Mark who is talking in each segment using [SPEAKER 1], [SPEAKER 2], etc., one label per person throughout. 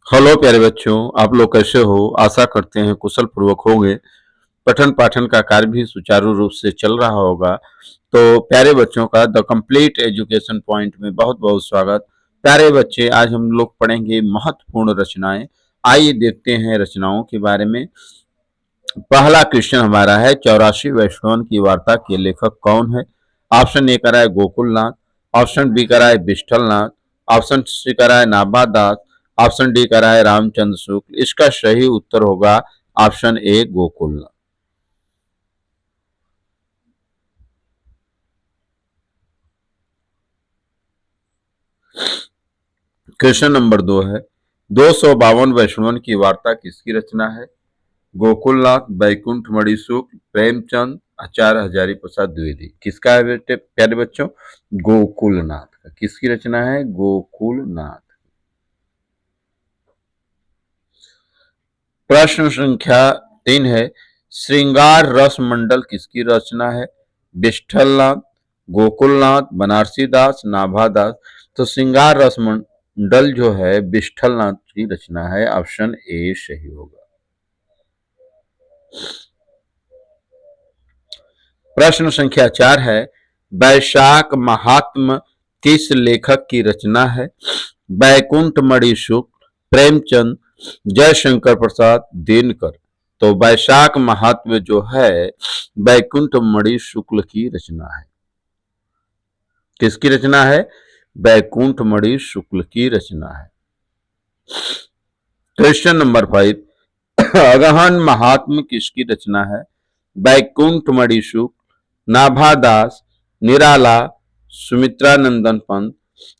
[SPEAKER 1] Hello प्यारे बच्चों, आप लोग कैसे हो? आशा करते हैं कुशल पूर्वक होंगे। पठन पाठन का कार्य भी सुचारू रूप से चल रहा होगा। तो प्यारे बच्चों का द कंप्लीट एजुकेशन पॉइंट में बहुत बहुत स्वागत। प्यारे बच्चे, आज हम लोग पढ़ेंगे महत्वपूर्ण रचनाएं। आइए देखते हैं रचनाओं के बारे में। पहला क्वेश्चन हमारा है, 84 वैष्णवन की वार्ता के लेखक कौन है? ऑप्शन ए करा है गोकुलनाथ, ऑप्शन बी करा है विठलनाथ, ऑप्शन सी करा है नाभा दास, ऑप्शन डी करा है रामचंद्र शुक्ल। इसका सही उत्तर होगा option A Gokulnath. Question number 2 है, 252 वैष्णवन की वार्ता किसकी रचना है? गोकुलनाथ, बैकुंठ मणि शुक्ल, प्रेमचंद, आचार्य हजारी प्रसाद द्विवेदी। किसका है बेटे प्यारे बच्चों? गोकुलनाथ का। किसकी रचना है? गोकुलनाथ। प्रश्न संख्या 3 है, श्रृंगार रस मंडल किसकी रचना है? विठलनाथ, गोकुलनाथ, बनारसी दास, नाभा दास। तो श्रृंगार रस मंडल जो है विठलनाथ की रचना है। ऑप्शन ए सही होगा। प्रश्न संख्या 4 है, वैशाख महात्म किस लेखक की रचना है? बैकुंठ मणि शुक्ल, प्रेमचंद, जयशंकर प्रसाद, दिनकर। तो वैशाख महात्म्य जो है बैकुंठ मणि शुक्ल की रचना है। किसकी रचना है? बैकुंठ मणि शुक्ल की रचना है। क्वेश्चन नंबर 5, अगहन महात्म किसकी रचना है? बैकुंठ मणि शुक्ल, नाभा दास, निराला, सुमित्रानंदन पंत।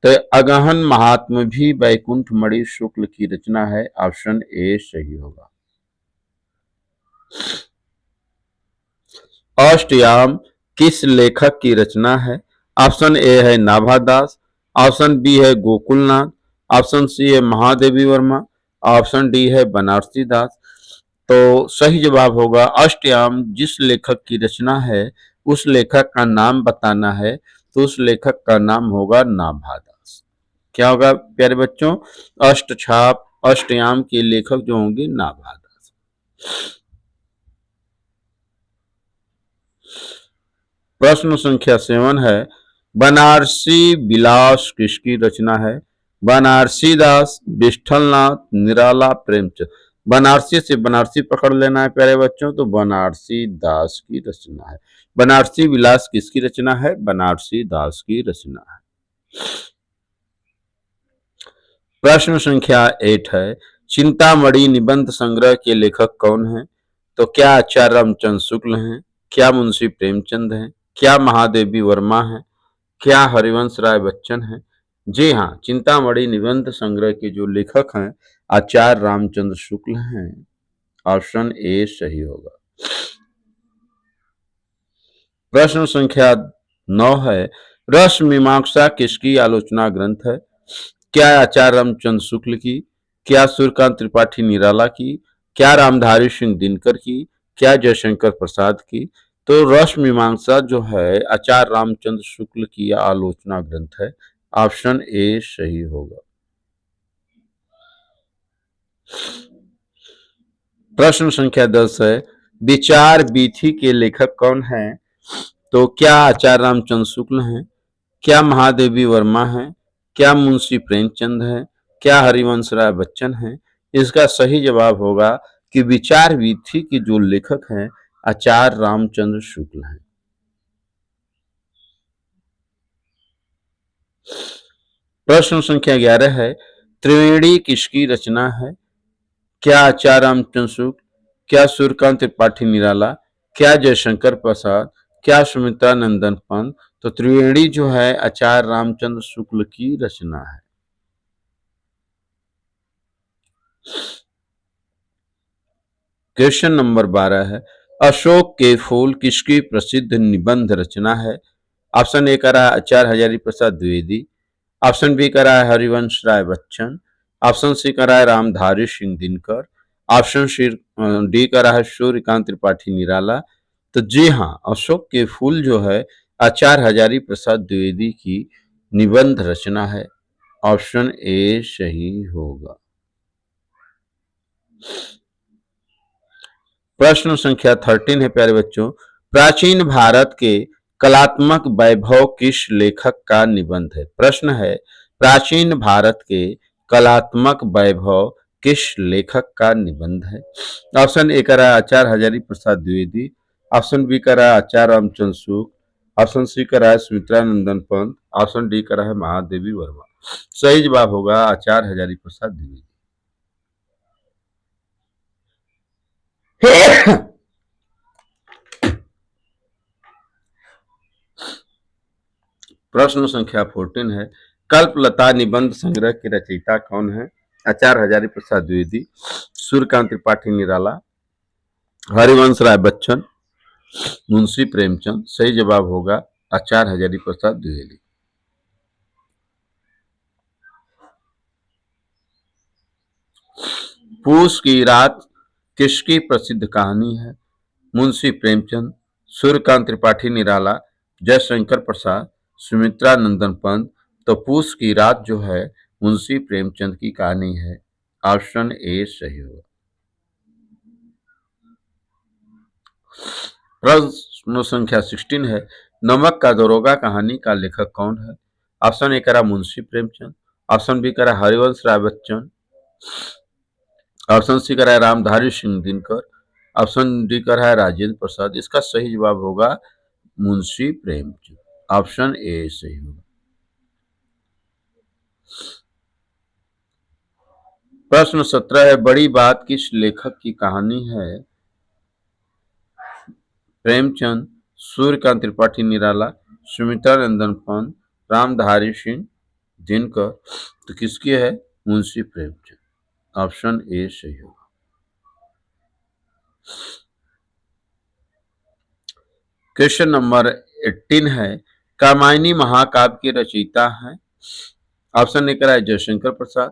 [SPEAKER 1] तो अगहन महात्म भी बैकुंठ मणि शुक्ल की रचना है। ऑप्शन ए सही होगा। अष्टयाम किस लेखक की रचना है? ऑप्शन ए है नाभादास, ऑप्शन बी है गोकुलनाथ, ऑप्शन सी है महादेवी वर्मा, ऑप्शन डी है बनारसी दास। तो सही जवाब होगा अष्टयाम। जिस लेखक की रचना है उस लेखक का नाम बताना है, तो उस लेखक का नाम होगा नाभादास। क्या होगा प्यारे बच्चों? अष्टछाप अष्टयाम के लेखक जो होंगे नाभादास। प्रश्न संख्या 7 है, बनारसी विलास किसकी रचना है? बनारसी दास, विठलनाथ, निराला, प्रेमचंद। बनारसी से बनारसी पकड़ लेना है प्यारे बच्चों, तो बनारसी दास की रचना है। बनारसी विलास किसकी रचना है? बनारसी दास की रचना है। प्रश्न संख्या 8 है, चिंतामणि निबंध संग्रह के लेखक कौन है? तो क्या आचार्य रामचंद्र शुक्ल हैं? क्या मुंशी प्रेमचंद हैं? क्या महादेवी वर्मा है? क्या हरिवंश राय बच्चन है? जी हाँ, चिंतामणि निबंध संग्रह के जो लेखक हैं आचार्य रामचंद्र शुक्ल हैं। ऑप्शन ए सही होगा। प्रश्न संख्या 9 है, रस मीमांसा किसकी आलोचना ग्रंथ है? क्या आचार्य रामचंद्र शुक्ल की? क्या सूर्यकांत त्रिपाठी निराला की? क्या रामधारी सिंह दिनकर की? क्या जयशंकर प्रसाद की? तो रस मीमांसा जो है आचार्य रामचंद्र शुक्ल की आलोचना ग्रंथ है। ऑप्शन ए सही होगा। प्रश्न संख्या 10 है, विचार वीथी के लेखक कौन है? तो क्या आचार्य रामचंद्र शुक्ल हैं? क्या महादेवी वर्मा है? क्या मुंशी प्रेमचंद है? क्या हरिवंश राय बच्चन है? इसका सही जवाब होगा कि विचार वीथी के जो लेखक हैं आचार्य रामचंद्र शुक्ल हैं। प्रश्न संख्या 11 है, त्रिवेणी किसकी रचना है? क्या आचार्य रामचंद्र शुक्ल? क्या सूर्यकांत त्रिपाठी निराला? क्या जयशंकर प्रसाद? क्या सुमित्रा नंदन पंत? तो त्रिवेणी जो है आचार्य रामचंद्र शुक्ल की रचना है। क्वेश्चन नंबर 12 है, अशोक के फूल किसकी प्रसिद्ध निबंध रचना है? ऑप्शन ए करा है आचार्य हजारी प्रसाद द्विवेदी, ऑप्शन बी करा है हरिवंश राय बच्चन, ऑप्शन सी करा है Ramdhari Singh Dinkar, option C D करा है सूर्यकांत त्रिपाठी निराला। तो जी हाँ, अशोक के फूल जो है आचार्य हजारी प्रसाद द्विवेदी की निबंध रचना है। ऑप्शन ए सही होगा। प्रश्न संख्या 13 है प्यारे बच्चों, प्राचीन भारत के कलात्मक वैभव किस लेखक का निबंध है? प्रश्न है, प्राचीन भारत के कलात्मक वैभव किस लेखक का निबंध है? ऑप्शन ए करा आचार्य हजारी प्रसाद द्विवेदी, ऑप्शन बी करा आचार्य रामचंद्र शुक्ल, ऑप्शन सी करा है सुमित्रा नंदन पंत, ऑप्शन डी करा है महादेवी वर्मा। सही जवाब होगा आचार्य हजारी प्रसाद द्विवेदी। प्रश्न संख्या 14 है, कल्पलता निबंध संग्रह के रचयिता कौन है? आचार्य हजारी प्रसाद द्विवेदी, सूर्यकांत त्रिपाठी निराला, हरिवंश राय बच्चन, मुंशी प्रेमचंद। सही जवाब होगा आचार्य हजारी प्रसाद द्विवेदी। पूस की रात किसकी प्रसिद्ध कहानी है? मुंशी प्रेमचंद, सूर्यकांत त्रिपाठी निराला, जयशंकर प्रसाद, सुमित्रा नंदन पंत। तो पूस की रात जो है मुंशी प्रेमचंद की कहानी है। ऑप्शन ए सही होगा। प्रश्न संख्या 16 है, नमक का दरोगा कहानी का लेखक कौन है? ऑप्शन ए करा मुंशी प्रेमचंद, ऑप्शन बी करा हरिवंश राय बच्चन, ऑप्शन सी करा है रामधारी सिंह दिनकर, ऑप्शन डी करा है राजेंद्र प्रसाद। इसका सही जवाब होगा मुंशी प्रेमचंद। ऑप्शन ए सही होगा। प्रश्न 17 है, बड़ी बात किस लेखक की कहानी है? प्रेमचंद, सूर्यकांत त्रिपाठी निराला, सुमित्रा नंदन पंत, रामधारी सिंह दिनकर। तो किसकी है? मुंशी प्रेमचंद। ऑप्शन ए सही होगा। क्वेश्चन नंबर 18 है, कामायनी महाकाव्य के रचयिता है? ऑप्शन ए करा है जयशंकर प्रसाद,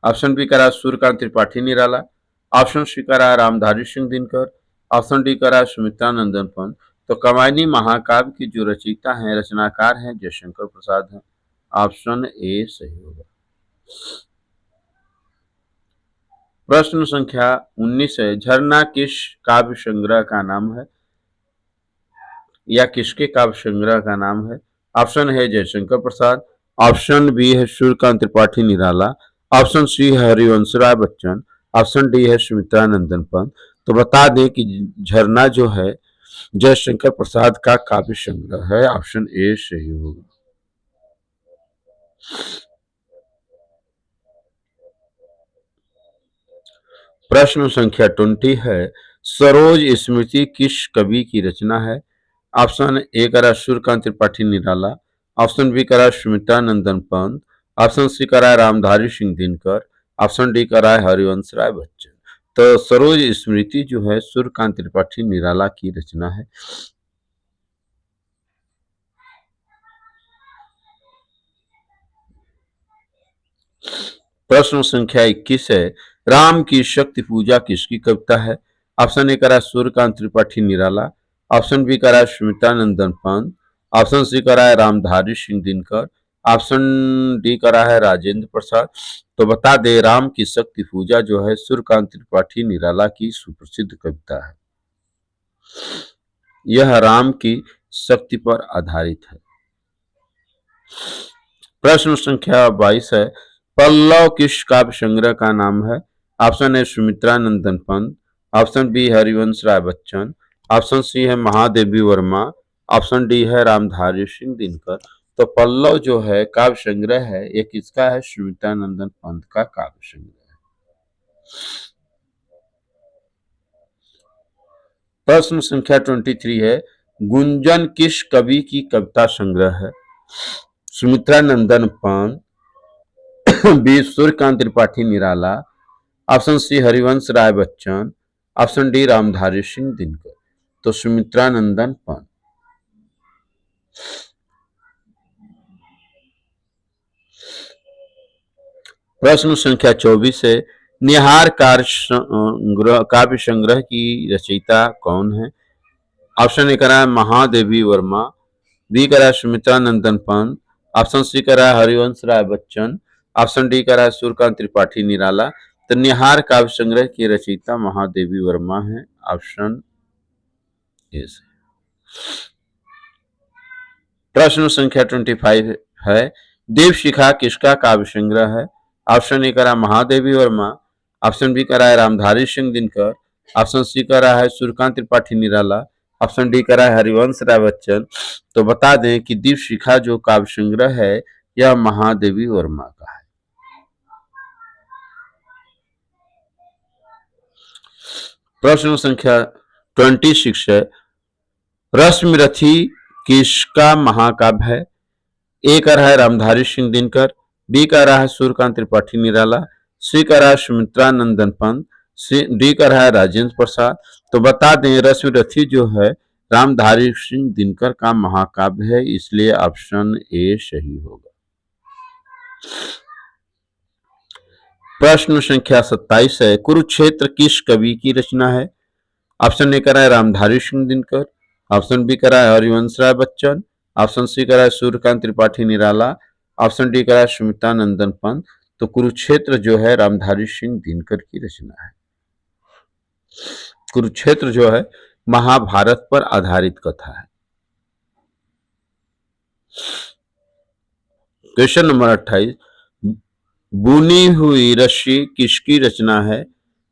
[SPEAKER 1] ऑप्शन बी करा सूर्यकांत त्रिपाठी निराला, ऑप्शन सी करा रामधारी सिंह दिनकर, ऑप्शन डी करा सुमित्रा नंदन पंत। तो कामायनी महाकाव्य की जो रचयिता है, रचनाकार हैं, जयशंकर प्रसाद हैं। ऑप्शन ए सही होगा। प्रश्न संख्या 19 है, झरना किस काव्य संग्रह का नाम है या किसके काव्य संग्रह का नाम है? ऑप्शन है जयशंकर प्रसाद, ऑप्शन बी है सूर्यकांत त्रिपाठी निराला, ऑप्शन सी है हरिवंश राय बच्चन, ऑप्शन डी है सुमित्रा नंदन पंत। तो बता दें कि झरना जो है जयशंकर प्रसाद का काव्य संग्रह है। ऑप्शन ए सही होगा। प्रश्न संख्या 20 है, सरोज स्मृति किस कवि की रचना है? ऑप्शन ए करा सूर्यकांत त्रिपाठी निराला, ऑप्शन बी करा सुमित्रा नंदन पंत, ऑप्शन सी करा रामधारी सिंह दिनकर, ऑप्शन डी करा हरिवंश राय बच्चन। तो सरोज स्मृति जो है सूर्यकांत त्रिपाठी निराला की रचना है। प्रश्न संख्या 21 है, राम की शक्ति पूजा किसकी कविता है? ऑप्शन ए करा सूर्यकांत त्रिपाठी निराला, ऑप्शन बी करा सुमित्रा नंदन पंत, ऑप्शन सी करा है रामधारी सिंह दिनकर, ऑप्शन डी करा है राजेंद्र प्रसाद। तो बता दे राम की शक्ति पूजा जो है सूर्यकांत त्रिपाठी निराला की सुप्रसिद्ध कविता है। यह राम की शक्ति पर आधारित है। प्रश्न संख्या 22 है, पल्लव किस काव्य संग्रह का नाम है? ऑप्शन है सुमित्रा नंदन Pant, option B Harivansh Rai Bachchan, option सी है महादेवी वर्मा, ऑप्शन डी है रामधारी सिंह दिनकर। तो पल्लव जो है काव्य संग्रह है, ये किसका है? सुमित्रा नंदन पंत का काव्य संग्रह है। प्रश्न संख्या 23 है, गुंजन किस कवि की कविता संग्रह है? सुमित्रा नंदन Pant, B Suryakant Tripathi Nirala, option C Harivansh Rai Bachchan, option D Ramdhari Singh Dinkar. तो सुमित्रा नंदन पंत। प्रश्न संख्या 24 है, निहार काव्य संग्रह की रचयिता कौन है? ऑप्शन ए करा महादेवी वर्मा, बी करा सुमित्रा नंदन पंत, ऑप्शन सी करा हरिवंश राय बच्चन, ऑप्शन डी करा सूर्यकांत त्रिपाठी निराला। तो निहार काव्य संग्रह की रचयिता महादेवी वर्मा है, ऑप्शन ए से। प्रश्न संख्या 25 है, देव शिखा किसका काव्य संग्रह है? ऑप्शन ए करा महादेवी वर्मा, ऑप्शन बी करा है रामधारी सिंह दिनकर, ऑप्शन सी करा है सूर्यकांत त्रिपाठी निराला, ऑप्शन डी करा है हरिवंश राय बच्चन। तो बता दें कि दीप शिखा जो काव्य संग्रह है यह महादेवी वर्मा का है। प्रश्न संख्या 26 है, रश्मिरथी किसका महाकाव्य है? ए कर रहा है रामधारी सिंह दिनकर, बी कर रहा है सूर्यकांत त्रिपाठी निराला, सी कर रहा है सुमित्रा नंदन पंत, डी कर रहा है राजेंद्र प्रसाद। तो बता दें रश्मिरथी जो है रामधारी सिंह दिनकर का महाकाव्य है, इसलिए ऑप्शन ए सही होगा। प्रश्न संख्या 27 है, कुरुक्षेत्र किस कवि की रचना है? ऑप्शन ए करा है रामधारी सिंह दिनकर, ऑप्शन बी करा है हरिवंश राय बच्चन, ऑप्शन सी करा है सूर्यकांत त्रिपाठी निराला, ऑप्शन डी करा है सुमित्रा नंदन पंत। तो कुरुक्षेत्र जो है रामधारी सिंह दिनकर की रचना है। कुरुक्षेत्र जो है महाभारत पर आधारित कथा है। क्वेश्चन नंबर 28, बुनी हुई रस्सी किसकी रचना है?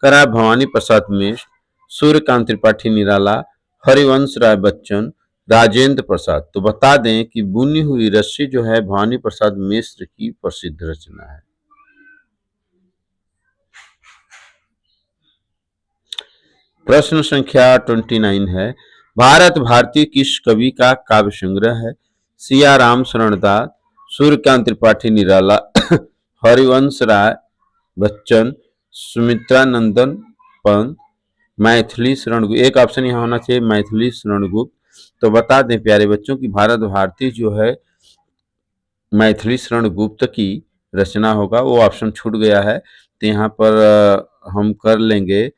[SPEAKER 1] करा भवानी प्रसाद मिश्र, सूर्यकांत त्रिपाठी निराला, हरिवंश राय बच्चन, राजेंद्र प्रसाद। तो बता दें कि बुनी हुई रस्सी जो है भवानी प्रसाद मिश्र की प्रसिद्ध रचना है। प्रश्न संख्या 29 है, भारत भारती किस कवि का काव्य संग्रह है? सियाराम शरणदास, सूर्यकांत त्रिपाठी निराला, हरिवंश राय बच्चन, सुमित्रा नंदन पंत, मैथिली शरण गुप्त। एक ऑप्शन यहाँ होना चाहिए मैथिली शरण गुप्त। तो बता दें प्यारे बच्चों की भारत भारती जो है मैथिली शरण गुप्त की रचना होगा, वो ऑप्शन छूट गया है। तो यहाँ पर हम कर लेंगे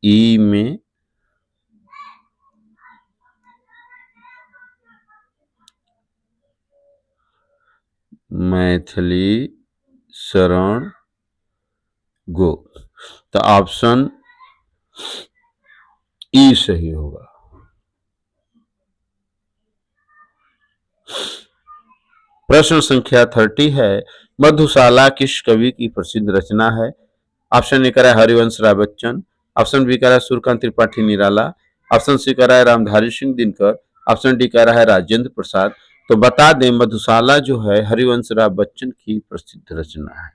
[SPEAKER 1] ई में मैथिली शरण गुप्त। तो ऑप्शन ई सही होगा। प्रश्न संख्या 30 है, मधुशाला किस कवि की प्रसिद्ध रचना है? ऑप्शन ए करा है हरिवंश राय बच्चन, ऑप्शन बी करा है सूर्यकांत त्रिपाठी निराला, ऑप्शन सी करा है रामधारी सिंह दिनकर, ऑप्शन डी करा है राजेंद्र प्रसाद। तो बता दें मधुशाला जो है हरिवंश राय बच्चन की प्रसिद्ध रचना है।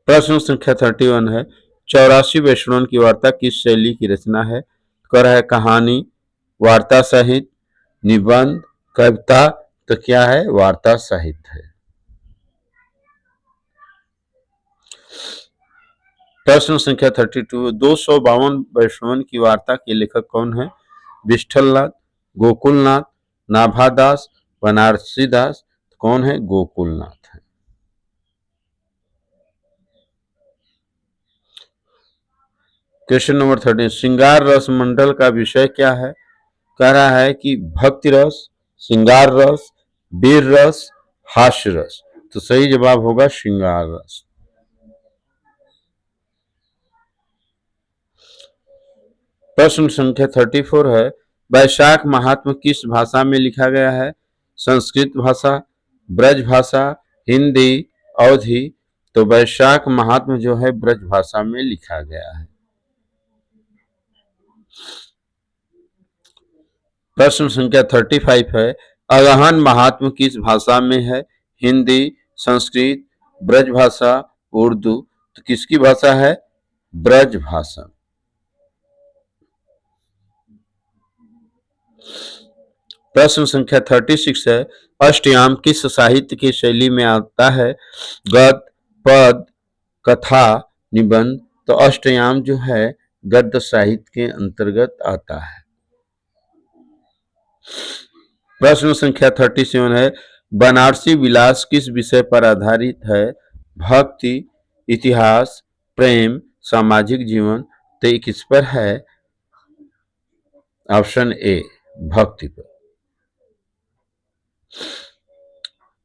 [SPEAKER 1] प्रश्न संख्या 31 है, 84 वैष्णवन की वार्ता किस शैली की रचना है? कर है कहानी, वार्ता साहित्य, निबंध, कविता। तो क्या है? वार्ता साहित्य है। प्रश्न संख्या 32, 252 वैष्णवन की वार्ता के लेखक कौन है? विठलनाथ, गोकुलनाथ, नाभादास, बनारसी दास। कौन है? गोकुलनाथ है। क्वेश्चन नंबर 13, श्रृंगार रस मंडल का विषय क्या है? कह रहा है कि भक्ति रस, श्रृंगार रस, वीर रस, हास्य रस। तो सही जवाब होगा श्रृंगार रस। प्रश्न संख्या 34 है, वैशाख महात्म किस भाषा में लिखा गया है? संस्कृत भाषा, ब्रज भाषा, हिंदी, अवधी। तो वैशाख महात्म जो है ब्रज भाषा में लिखा गया है। प्रश्न संख्या 35 है, अगहन महात्म किस भाषा में है? हिंदी, संस्कृत, ब्रज भाषा, उर्दू। तो किसकी भाषा है? ब्रज भाषा। प्रश्न संख्या 36 है, अष्टयाम किस साहित्य की शैली में आता है? गद्य, पद, कथा, निबंध। तो अष्टयाम जो है गद्य साहित्य के अंतर्गत आता है। प्रश्न संख्या 37 है, बनारसी विलास किस विषय पर आधारित है? भक्ति, इतिहास, प्रेम, सामाजिक जीवन। तो किस पर है? ऑप्शन ए भक्ति पर।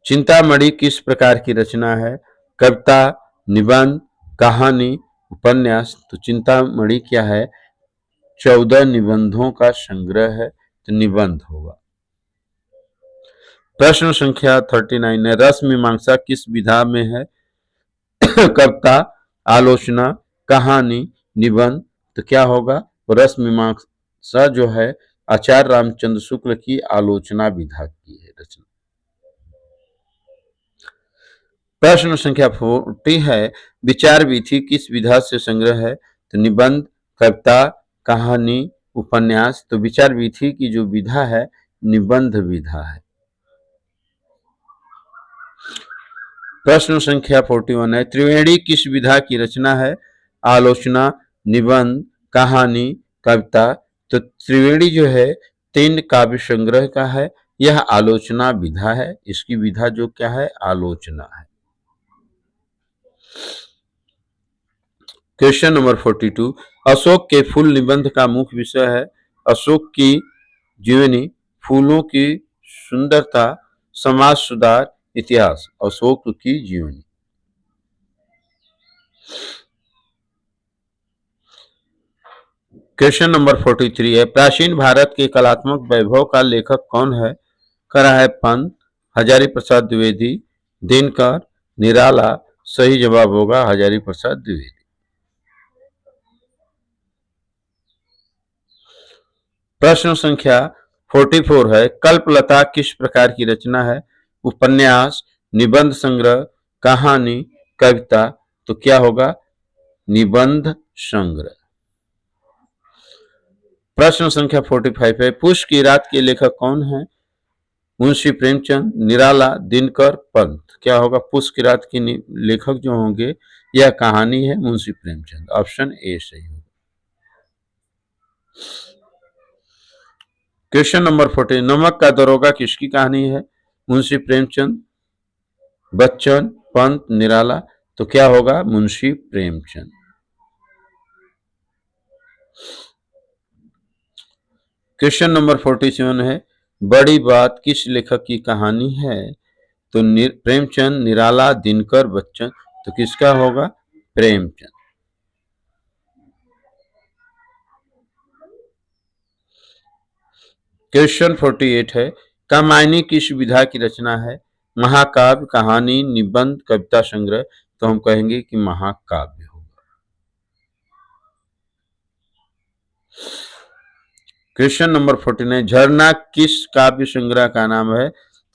[SPEAKER 1] चिंतामणि किस प्रकार की रचना है? कविता, निबंध, कहानी, उपन्यास। तो चिंतामणि क्या है? 14 निबंधों का संग्रह है, तो निबंध होगा। प्रश्न संख्या 39 है, रस मीमांसा किस विधा में है? कविता, आलोचना, कहानी, निबंध। तो क्या होगा? रस मीमांसा जो है आचार्य रामचंद्र शुक्ल की आलोचना विधा की है रचना। प्रश्न संख्या 40 है, विचार विधि किस विधा से संग्रह है? तो निबंध, कविता, कहानी, उपन्यास। तो विचार विधि की जो विधा है निबंध विधा है। प्रश्न संख्या 41 है, त्रिवेणी किस विधा की रचना है? आलोचना, निबंध, कहानी, कविता। तो त्रिवेणी जो है 3 काव्य संग्रह का है, यह आलोचना विधा है। इसकी विधा जो क्या है? आलोचना है। क्वेश्चन नंबर 42, अशोक के फूल निबंध का मुख्य विषय है? अशोक की जीवनी, फूलों की सुंदरता, समाज सुधार, इतिहास। अशोक की जीवनी। क्वेश्चन नंबर 43 है, प्राचीन भारत के कलात्मक वैभव का लेखक कौन है? करा है पंत, हजारी प्रसाद द्विवेदी, दिनकर, निराला। सही जवाब होगा हजारी प्रसाद द्विवेदी। प्रश्न संख्या 44 है, कल्पलता किस प्रकार की रचना है? उपन्यास, निबंध संग्रह, कहानी, कविता। तो क्या होगा? निबंध संग्रह। प्रश्न संख्या 45 है, पुष्प की रात के लेखक कौन है? मुंशी प्रेमचंद, निराला, दिनकर, पंत। क्या होगा? पुष्प की रात के लेखक जो होंगे, यह कहानी है मुंशी प्रेमचंद। ऑप्शन ए सही होगा। क्वेश्चन नंबर 40, नमक का दरोगा किसकी कहानी है? मुंशी प्रेमचंद, बच्चन, पंत, निराला। तो क्या होगा? मुंशी प्रेमचंद। क्वेश्चन नंबर 47 है, बड़ी बात किस लेखक की कहानी है? तो प्रेमचंद, निराला, दिनकर, बच्चन। तो किसका होगा? प्रेमचंद। क्वेश्चन 48 है, कामायनी किस विधा की रचना है? महाकाव्य, कहानी, निबंध, कविता संग्रह। तो हम कहेंगे कि महाकाव्य होगा। क्वेश्चन नंबर 49, झरना किस काव्य संग्रह का नाम है?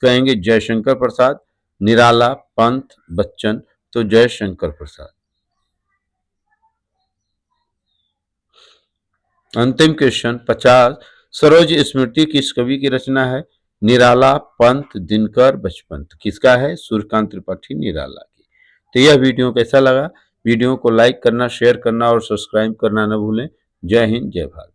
[SPEAKER 1] कहेंगे जयशंकर प्रसाद, निराला, पंत, बच्चन। तो जयशंकर प्रसाद। अंतिम क्वेश्चन 50, सरोज स्मृति किस कवि की रचना है? निराला, पंत, दिनकर, बचपन। तो किसका है? सूर्यकांत त्रिपाठी, निराला की। तो यह वीडियो कैसा लगा? वीडियो को लाइक करना, शेयर करना और सब्सक्राइब करना न भूलें। जय हिंद, जय भारत।